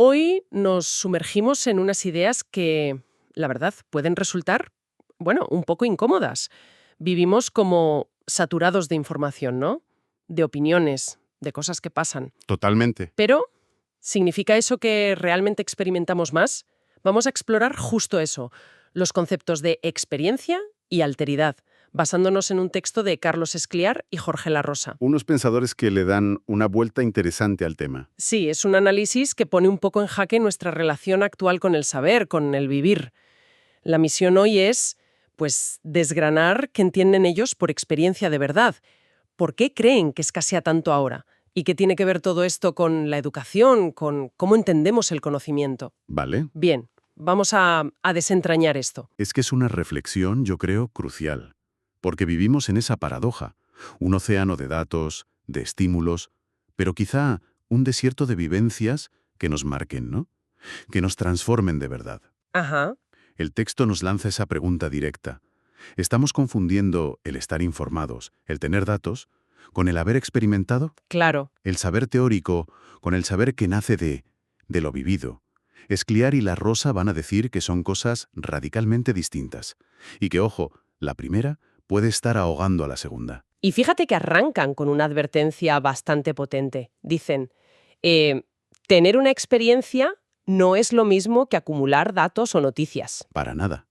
Hoy nos sumergimos en unas ideas que, la verdad, pueden resultar, bueno, un poco incómodas. Vivimos como saturados de información, ¿no? De opiniones, de cosas que pasan. Totalmente. Pero, ¿significa eso que realmente experimentamos más? Vamos a explorar justo eso, los conceptos de experiencia y alteridad, basándonos en un texto de Carlos Escliar y Jorge La Rosa. Unos pensadores que le dan una vuelta interesante al tema. Sí, es un análisis que pone un poco en jaque nuestra relación actual con el saber, con el vivir. La misión hoy es, pues, desgranar qué entienden ellos por experiencia de verdad. ¿Por qué creen que escasea tanto ahora? ¿Y qué tiene que ver todo esto con la educación, con cómo entendemos el conocimiento? ¿Vale? Bien, vamos a desentrañar esto. Es que es una reflexión, yo creo, crucial. Porque vivimos en esa paradoja. Un océano de datos, de estímulos, pero quizá un desierto de vivencias que nos marquen, ¿no? Que nos transformen de verdad. Ajá, El texto nos lanza esa pregunta directa. ¿Estamos confundiendo el estar informados, el tener datos, con el haber experimentado? claro. El saber teórico con el saber que nace de lo vivido. Escliar y La Rosa van a decir que son cosas radicalmente distintas. Y que, ojo, la primera puede estar ahogando a la segunda. Y fíjate que arrancan con una advertencia bastante potente. Dicen, eh, tener una experiencia no es lo mismo que acumular datos o noticias. Para nada.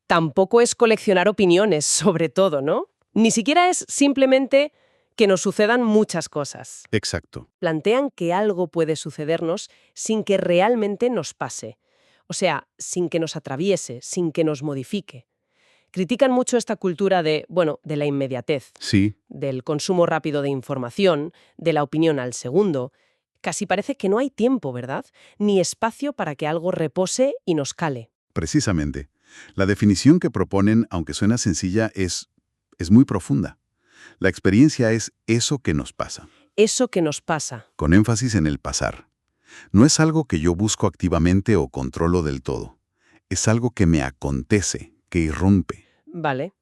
Tampoco es coleccionar opiniones, sobre todo, ¿no? Ni siquiera es simplemente que nos sucedan muchas cosas. Exacto. Plantean que algo puede sucedernos sin que realmente nos pase. O sea, sin que nos atraviese, sin que nos modifique. Critican mucho esta cultura de, bueno, de la inmediatez, Sí, del consumo rápido de información, de la opinión al segundo. Casi parece que no hay tiempo, ¿verdad? Ni espacio para que algo repose y nos cale. precisamente. La definición que proponen, aunque suena sencilla, es muy profunda. La experiencia es eso que nos pasa, Eso que nos pasa. con énfasis en el pasar. No es algo que yo busco activamente o controlo del todo. Es algo que me acontece, que irrumpe. Vale.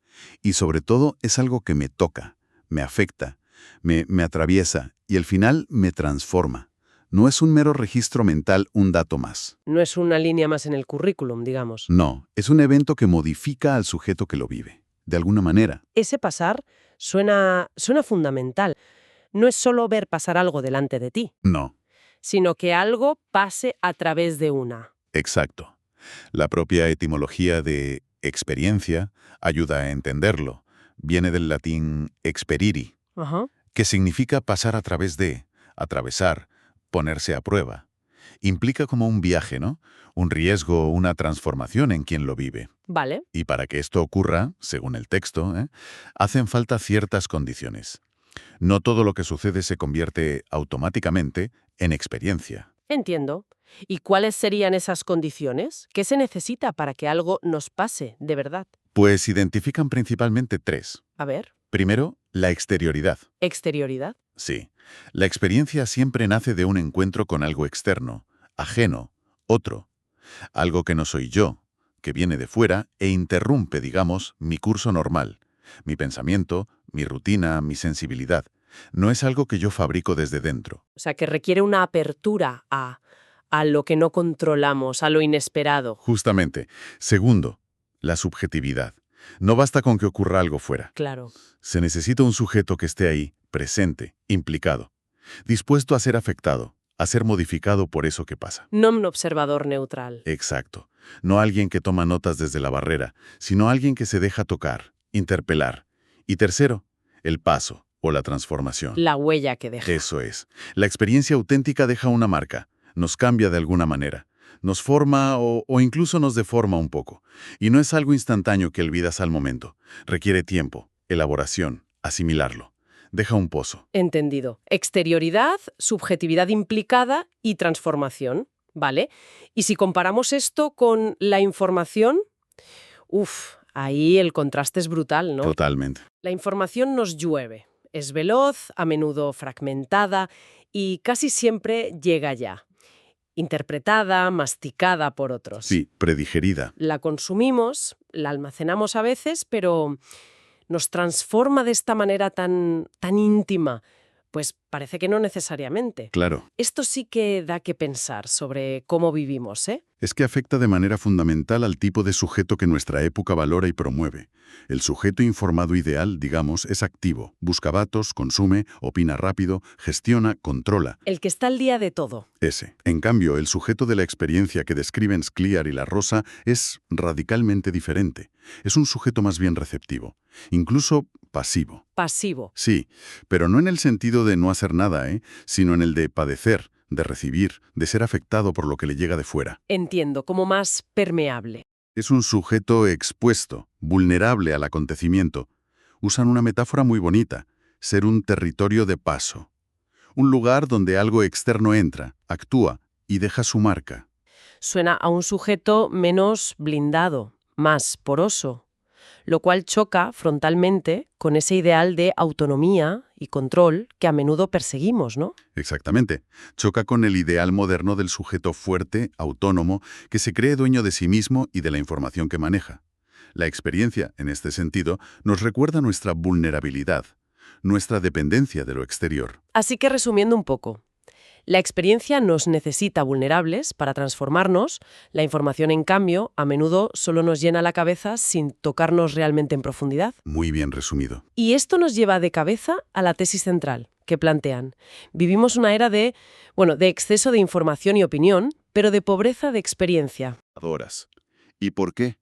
Y sobre todo es algo que me toca, me afecta, me atraviesa y al final me transforma. No es un mero registro mental, un dato más. No es una línea más en el currículum, digamos. No, es un evento que modifica al sujeto que lo vive, de alguna manera. Ese pasar suena fundamental. No es solo ver pasar algo delante de ti, No, sino que algo pase a través de una. exacto. La propia etimología de experiencia ayuda a entenderlo. Viene del latín experiri, Ajá. que significa pasar a través de, atravesar, ponerse a prueba. Implica como un viaje, ¿no? Un riesgo, una transformación en quien lo vive. Vale. Y para que esto ocurra, según el texto, hacen falta ciertas condiciones. No todo lo que sucede se convierte automáticamente en experiencia. Entiendo. ¿Y cuáles serían esas condiciones? ¿Qué se necesita para que algo nos pase de verdad? Pues identifican principalmente tres. A ver, Primero, la exterioridad. exterioridad. Sí, la experiencia siempre nace de un encuentro con algo externo, ajeno, otro. Algo que no soy yo, que viene de fuera e interrumpe, digamos, mi curso normal, mi pensamiento, mi rutina, mi sensibilidad. No es algo que yo fabrico desde dentro. O sea, que requiere una apertura a lo que no controlamos, a lo inesperado. Justamente. Segundo, la subjetividad. No basta con que ocurra algo fuera. Claro. Se necesita un sujeto que esté ahí, presente, implicado, dispuesto a ser afectado, a ser modificado por eso que pasa. No un observador neutral. Exacto. No alguien que toma notas desde la barrera, sino alguien que se deja tocar, interpelar. Y tercero, el paso o la transformación. La huella que deja. Eso es. La experiencia auténtica deja una marca, nos cambia de alguna manera, nos forma o incluso nos deforma un poco. Y no es algo instantáneo que olvidas al momento. Requiere tiempo, elaboración, asimilarlo. Deja un pozo. Entendido. Exterioridad, subjetividad implicada y transformación. ¿Vale? Y si comparamos esto con la información, ahí el contraste es brutal, ¿no? Totalmente. La información nos llueve. Es veloz, a menudo fragmentada y casi siempre llega ya. Interpretada, masticada por otros. Sí, predigerida. La consumimos, la almacenamos a veces, pero nos transforma de esta manera tan íntima. Pues parece que no necesariamente. Claro. Esto sí que da que pensar sobre cómo vivimos, ¿eh? Es que afecta de manera fundamental al tipo de sujeto que nuestra época valora y promueve. El sujeto informado ideal, digamos, es activo, busca datos, consume, opina rápido, gestiona, controla. El que está al día de todo. Ese. En cambio, el sujeto de la experiencia que describen Scliar y La Rosa es radicalmente diferente. Es un sujeto más bien receptivo, incluso pasivo. Pasivo. Sí, pero no en el sentido de no hacer nada, sino en el de padecer, de recibir, de ser afectado por lo que le llega de fuera. Entiendo, como más permeable. Es un sujeto expuesto, vulnerable al acontecimiento. Usan una metáfora muy bonita, ser un territorio de paso. Un lugar donde algo externo entra, actúa y deja su marca. Suena a un sujeto menos blindado, más poroso, lo cual choca frontalmente con ese ideal de autonomía y control que a menudo perseguimos, ¿no? Exactamente. Choca con el ideal moderno del sujeto fuerte, autónomo, que se cree dueño de sí mismo y de la información que maneja. La experiencia, en este sentido, nos recuerda nuestra vulnerabilidad, nuestra dependencia de lo exterior. Así que resumiendo un poco, la experiencia nos necesita vulnerables para transformarnos, la información, en cambio, a menudo solo nos llena la cabeza sin tocarnos realmente en profundidad. Muy bien resumido. Y esto nos lleva de cabeza a la tesis central que plantean. Vivimos una era de exceso de información y opinión, pero de pobreza de experiencia. ¿Y por qué?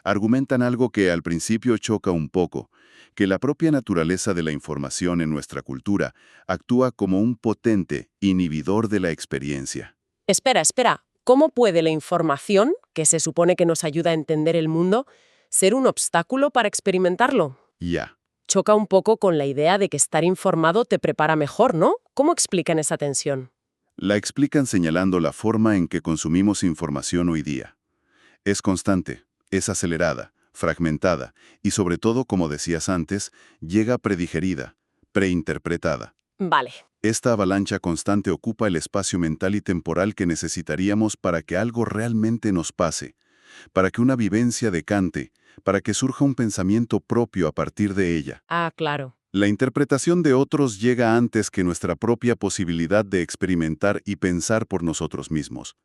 Argumentan algo que al principio choca un poco, que la propia naturaleza de la información en nuestra cultura actúa como un potente inhibidor de la experiencia. Espera. ¿Cómo puede la información, que se supone que nos ayuda a entender el mundo, ser un obstáculo para experimentarlo? Ya. Choca un poco con la idea de que estar informado te prepara mejor, ¿no? ¿Cómo explican esa tensión? La explican señalando la forma en que consumimos información hoy día. Es constante, es acelerada, fragmentada y sobre todo, como decías antes, llega predigerida, preinterpretada. Vale. Esta avalancha constante ocupa el espacio mental y temporal que necesitaríamos para que algo realmente nos pase, para que una vivencia decante, para que surja un pensamiento propio a partir de ella. Ah, claro. La interpretación de otros llega antes que nuestra propia posibilidad de experimentar y pensar por nosotros mismos.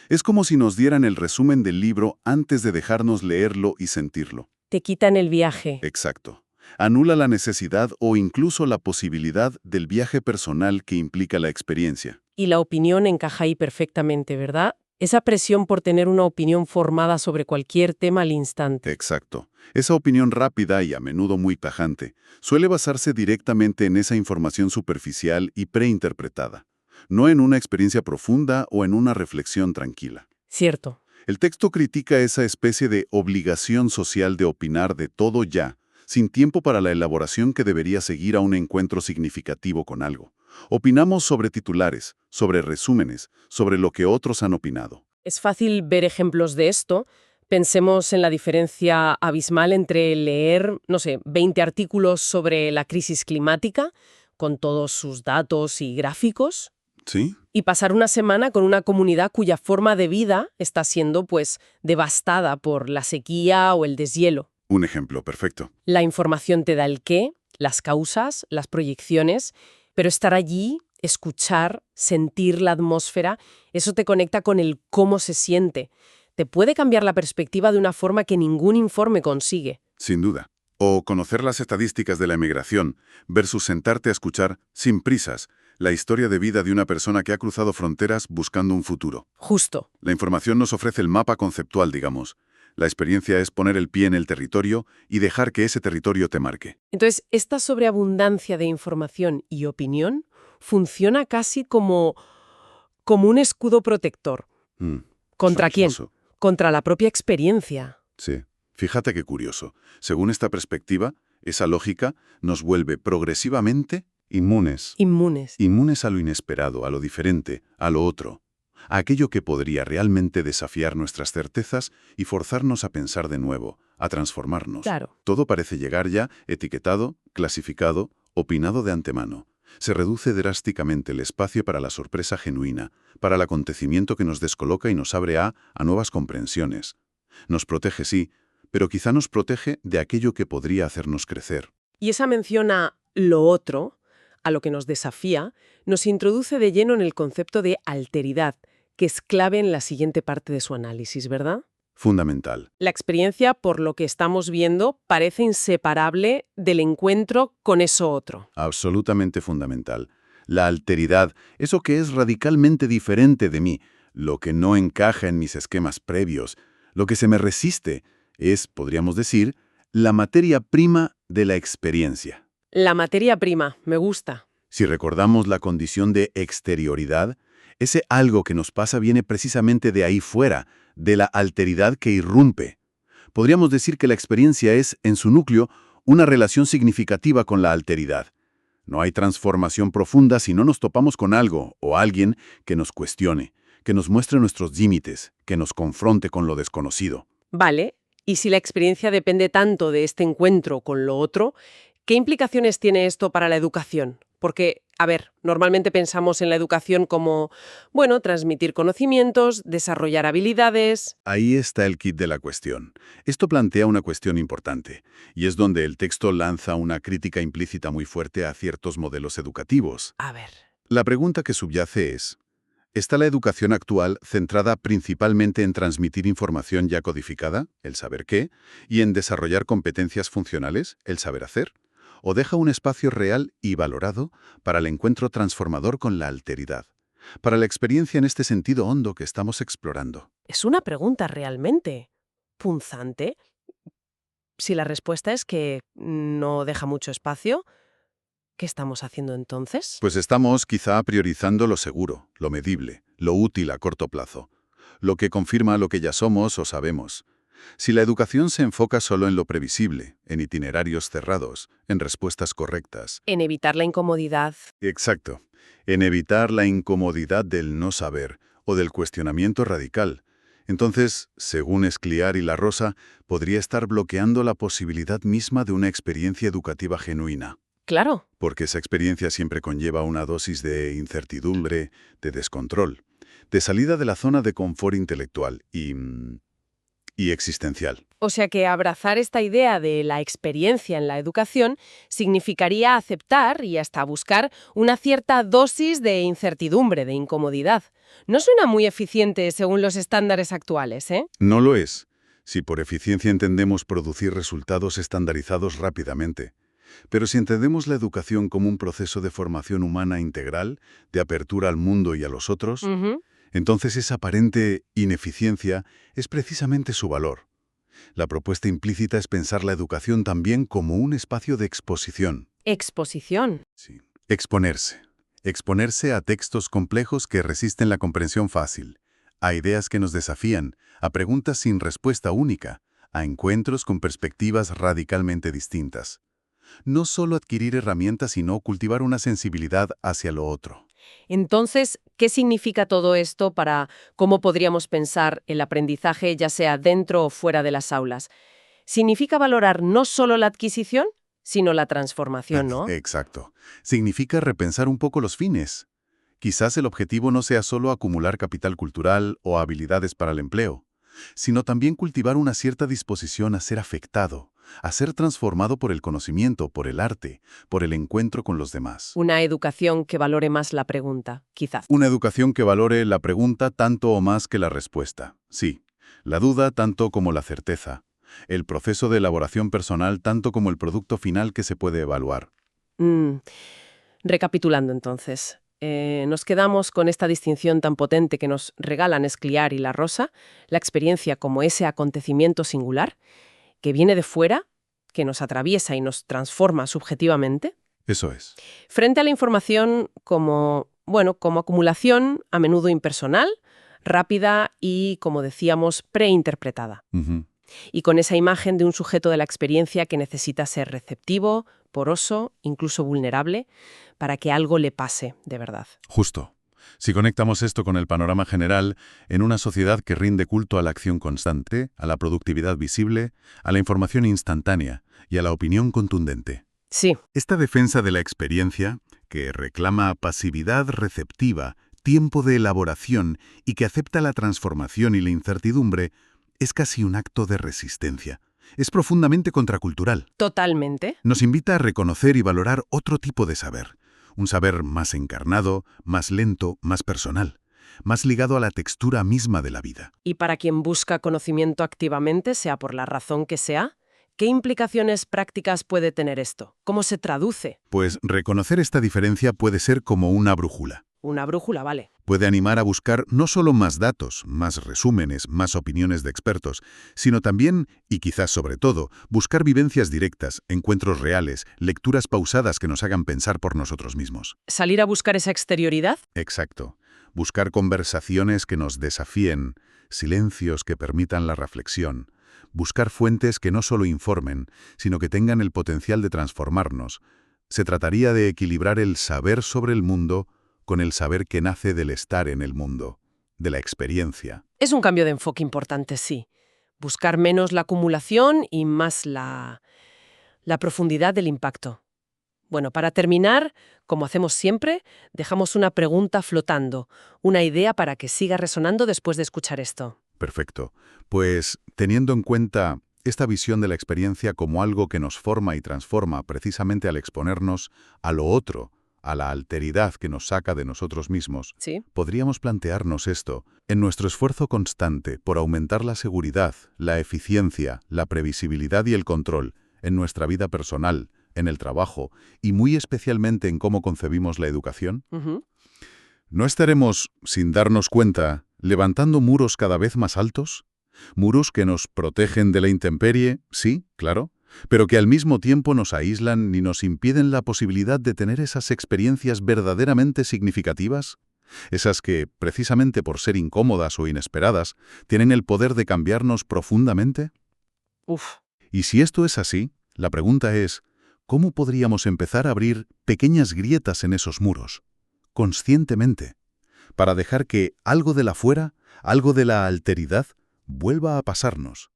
Es como si nos dieran el resumen del libro antes de dejarnos leerlo y sentirlo. Te quitan el viaje. Exacto. Anula la necesidad o incluso la posibilidad del viaje personal que implica la experiencia. Y la opinión encaja ahí perfectamente, ¿verdad? Esa presión por tener una opinión formada sobre cualquier tema al instante. Exacto. Esa opinión rápida y a menudo muy tajante suele basarse directamente en esa información superficial y preinterpretada, no en una experiencia profunda o en una reflexión tranquila. Cierto. El texto critica esa especie de obligación social de opinar de todo ya, sin tiempo para la elaboración que debería seguir a un encuentro significativo con algo. Opinamos sobre titulares, sobre resúmenes, sobre lo que otros han opinado. Es fácil ver ejemplos de esto. Pensemos en la diferencia abismal entre leer, 20 artículos sobre la crisis climática, con todos sus datos y gráficos, ¿Sí? y pasar una semana con una comunidad cuya forma de vida está siendo, devastada por la sequía o el deshielo. Un ejemplo perfecto. La información te da el qué, las causas, las proyecciones, pero estar allí, escuchar, sentir la atmósfera, eso te conecta con el cómo se siente. Te puede cambiar la perspectiva de una forma que ningún informe consigue. Sin duda. O conocer las estadísticas de la emigración versus sentarte a escuchar, sin prisas, la historia de vida de una persona que ha cruzado fronteras buscando un futuro. Justo. La información nos ofrece el mapa conceptual, digamos. La experiencia es poner el pie en el territorio y dejar que ese territorio te marque. Entonces, esta sobreabundancia de información y opinión funciona casi como un escudo protector. ¿Contra quién? Sospechoso. Contra la propia experiencia. Sí. Fíjate qué curioso. Según esta perspectiva, esa lógica nos vuelve progresivamente inmunes. Inmunes a lo inesperado, a lo diferente, a lo otro. A aquello que podría realmente desafiar nuestras certezas y forzarnos a pensar de nuevo, a transformarnos. Claro. Todo parece llegar ya etiquetado, clasificado, opinado de antemano. Se reduce drásticamente el espacio para la sorpresa genuina, para el acontecimiento que nos descoloca y nos abre a nuevas comprensiones. Nos protege, sí, pero quizá nos protege de aquello que podría hacernos crecer. Y esa mención a lo otro a lo que nos desafía, nos introduce de lleno en el concepto de alteridad, que es clave en la siguiente parte de su análisis, ¿verdad? Fundamental. La experiencia, por lo que estamos viendo, parece inseparable del encuentro con eso otro. Absolutamente fundamental. La alteridad, eso que es radicalmente diferente de mí, lo que no encaja en mis esquemas previos, lo que se me resiste, es, podríamos decir, la materia prima de la experiencia. La materia prima, me gusta. Si recordamos la condición de exterioridad, ese algo que nos pasa viene precisamente de ahí fuera, de la alteridad que irrumpe. Podríamos decir que la experiencia es, en su núcleo, una relación significativa con la alteridad. No hay transformación profunda si no nos topamos con algo o alguien que nos cuestione, que nos muestre nuestros límites, que nos confronte con lo desconocido. Vale, y si la experiencia depende tanto de este encuentro con lo otro, ¿qué implicaciones tiene esto para la educación? Porque, a ver, normalmente pensamos en la educación como, bueno, transmitir conocimientos, desarrollar habilidades. Ahí está el quid de la cuestión. Esto plantea una cuestión importante, y es donde el texto lanza una crítica implícita muy fuerte a ciertos modelos educativos. A ver. La pregunta que subyace es, ¿está la educación actual centrada principalmente en transmitir información ya codificada, el saber qué, y en desarrollar competencias funcionales, el saber hacer? ¿O deja un espacio real y valorado para el encuentro transformador con la alteridad, para la experiencia en este sentido hondo que estamos explorando? Es una pregunta realmente punzante. Si la respuesta es que no deja mucho espacio, ¿qué estamos haciendo entonces? Pues estamos quizá priorizando lo seguro, lo medible, lo útil a corto plazo, lo que confirma lo que ya somos o sabemos. Si la educación se enfoca solo en lo previsible, en itinerarios cerrados, en respuestas correctas. En evitar la incomodidad. Exacto. En evitar la incomodidad del no saber o del cuestionamiento radical. Entonces, según Escliar y La Rosa, podría estar bloqueando la posibilidad misma de una experiencia educativa genuina. Claro. Porque esa experiencia siempre conlleva una dosis de incertidumbre, de descontrol, de salida de la zona de confort intelectual y existencial. O sea que abrazar esta idea de la experiencia en la educación significaría aceptar y hasta buscar una cierta dosis de incertidumbre, de incomodidad. No suena muy eficiente según los estándares actuales, ¿eh? No lo es, si por eficiencia entendemos producir resultados estandarizados rápidamente. Pero si entendemos la educación como un proceso de formación humana integral, de apertura al mundo y a los otros, entonces esa aparente ineficiencia es precisamente su valor. La propuesta implícita es pensar la educación también como un espacio de exposición. Exposición. Sí. Exponerse. Exponerse a textos complejos que resisten la comprensión fácil, a ideas que nos desafían, a preguntas sin respuesta única, a encuentros con perspectivas radicalmente distintas. No solo adquirir herramientas, sino cultivar una sensibilidad hacia lo otro. Entonces, ¿qué significa todo esto para cómo podríamos pensar el aprendizaje, ya sea dentro o fuera de las aulas? ¿Significa valorar no solo la adquisición, sino la transformación, no? Exacto. Significa repensar un poco los fines. Quizás el objetivo no sea solo acumular capital cultural o habilidades para el empleo, sino también cultivar una cierta disposición a ser afectado, a ser transformado por el conocimiento, por el arte, por el encuentro con los demás. Una educación que valore más la pregunta, quizás. Una educación que valore la pregunta tanto o más que la respuesta. Sí, la duda tanto como la certeza. El proceso de elaboración personal tanto como el producto final que se puede evaluar. Recapitulando entonces, nos quedamos con esta distinción tan potente que nos regalan Escliar y La Rosa, la experiencia como ese acontecimiento singular, que viene de fuera, que nos atraviesa y nos transforma subjetivamente. Eso es. Frente a la información como acumulación, a menudo impersonal, rápida y, como decíamos, preinterpretada. Y con esa imagen de un sujeto de la experiencia que necesita ser receptivo, poroso, incluso vulnerable, para que algo le pase de verdad. Justo. Si conectamos esto con el panorama general, en una sociedad que rinde culto a la acción constante, a la productividad visible, a la información instantánea y a la opinión contundente. Sí. Esta defensa de la experiencia, que reclama pasividad receptiva, tiempo de elaboración y que acepta la transformación y la incertidumbre, es casi un acto de resistencia. Es profundamente contracultural. Totalmente. Nos invita a reconocer y valorar otro tipo de saber. un saber más encarnado, más lento, más personal, más ligado a la textura misma de la vida. Y para quien busca conocimiento activamente, sea por la razón que sea, ¿qué implicaciones prácticas puede tener esto? ¿Cómo se traduce? Pues reconocer esta diferencia puede ser como una brújula. Una brújula, vale. Puede animar a buscar no solo más datos, más resúmenes, más opiniones de expertos, sino también, y quizás sobre todo, buscar vivencias directas, encuentros reales, lecturas pausadas que nos hagan pensar por nosotros mismos. ¿Salir a buscar esa exterioridad? Exacto. Buscar conversaciones que nos desafíen, silencios que permitan la reflexión. Buscar fuentes que no solo informen, sino que tengan el potencial de transformarnos. Se trataría de equilibrar el saber sobre el mundo con el saber que nace del estar en el mundo, de la experiencia. Es un cambio de enfoque importante, sí. Buscar menos la acumulación y más la profundidad del impacto. Bueno, para terminar, como hacemos siempre, dejamos una pregunta flotando, una idea para que siga resonando después de escuchar esto. Perfecto. Pues, teniendo en cuenta esta visión de la experiencia como algo que nos forma y transforma precisamente al exponernos a lo otro, a la alteridad que nos saca de nosotros mismos, ¿Sí? podríamos plantearnos esto. En nuestro esfuerzo constante por aumentar la seguridad, la eficiencia, la previsibilidad y el control en nuestra vida personal, en el trabajo y muy especialmente en cómo concebimos la educación, Ujú. ¿no estaremos, sin darnos cuenta, levantando muros cada vez más altos? Muros que nos protegen de la intemperie, sí, claro, pero que al mismo tiempo nos aíslan y nos impiden la posibilidad de tener esas experiencias verdaderamente significativas, esas que, precisamente por ser incómodas o inesperadas, tienen el poder de cambiarnos profundamente. Uf. Y si esto es así, la pregunta es, ¿cómo podríamos empezar a abrir pequeñas grietas en esos muros, conscientemente, para dejar que algo de la fuera, algo de la alteridad, vuelva a pasarnos?